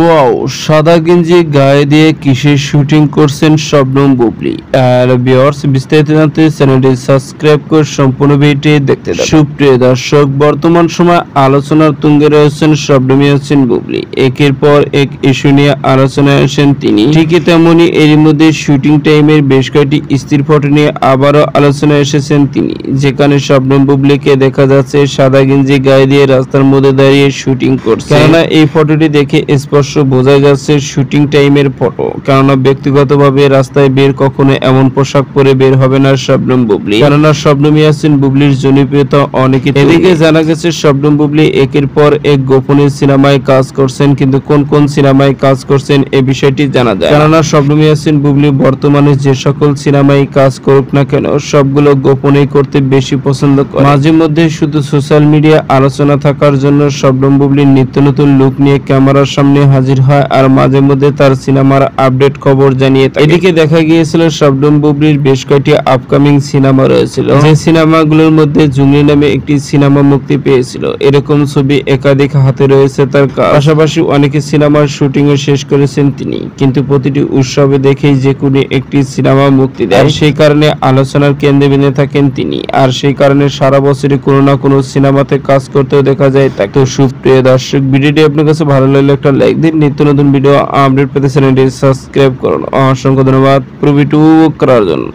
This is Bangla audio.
ওয়াও, সাদা গেঞ্জি গায়ে দিয়ে কিসের শুটিং করছেন শবনম বুবলী। আর ভিউয়ার্স, বিস্তারিত জানতে চ্যানেলটি সাবস্ক্রাইব করে সম্পূর্ণ ভিডিওটি দেখতে থাকুন। সুপ্রিয় দর্শক, বর্তমান সময় আলোচনার তুঙ্গে রয়েছেন শবনম ইয়াসমিন বুবলী। একের পর এক ইস্যু নিয়ে আলোচনায় আসেন তিনি। ঠিকই তেমনি এরই মধ্যে শুটিং টাইমের বেশ কয়েকটি স্থির ফটো নিয়ে আবারও আলোচনায় এসেছেন তিনি, যেখানে শবনম বুবলীকে দেখা যাচ্ছে সাদা গেঞ্জি গায়ে দিয়ে রাস্তার মধ্যে দাঁড়িয়ে শুটিং করছে। কেননা এই ফটোটি দেখে স্পষ্ট বোঝা যাচ্ছে শুটিং টাইমের ফটো। কেননা ব্যক্তিগতভাবে রাস্তায় বের কখনো এমন পোশাক পরে বের হবে না শবনম বুবলী, কেননা শবনম ইয়াসমিন বুবলীর জনপ্রিয়তা অনেকই। এদিকে জানা গেছে শবনম বুবলী একের পর এক গোপনে সিনেমায় কাজ করছেন, কিন্তু কোন কোন সিনেমায় কাজ করছেন এ বিষয়টি জানা যায়। কেননা শবনম ইয়াসমিন বুবলী বর্তমানে যে সকল সিনেমায় কাজ করুক না কেন সবগুলো গোপনে করতে বেশি পছন্দ করে। মাঝে মধ্যে শুধু সোশ্যাল মিডিয়া আলোচনা থাকার জন্য শবনম বুবলীর নিত্য নতুন লুক নিয়ে ক্যামেরার সামনে হাজির হয় আর মাঝে মধ্যে তার সিনেমার আপডেট খবর জানিয়ে থাকে। এদিকে দেখা গিয়েছিল শবনম বুবলীর বেশ কয়েকটি আপকামিং সিনেমা রয়েছিল, যে সিনেমাগুলোর মধ্যে জুংলি নামে একটি সিনেমা মুক্তি পেয়েছিল। এরকম ছবি একাধিক হাতে রয়েছে তার। পাশাপাশি অনেকে সিনেমার শুটিং ও শেষ করেছেন তিনি, কিন্তু প্রতিটি উৎসবে দেখেই যে কোনো একটি সিনেমা মুক্তি দেয়, সেই কারণে আলোচনার কেন্দ্রবিন্দুতে থাকেন তিনি। আর সেই কারণে সারা বছরই কোনো না কোনো সিনেমাতে কাজ করতেও দেখা যায় তাকে। তো সুপ্রিয় দর্শক, ভিডিওটি আপনার কাছে ভালো লাগলে একটা লাইক দিন। নিত্য নতুন ভিডিও আপডেট পেতে চ্যানেলটি সাবস্ক্রাইব করুন। অসংখ্য ধন্যবাদ পুরো ভিডিও করার জন্য।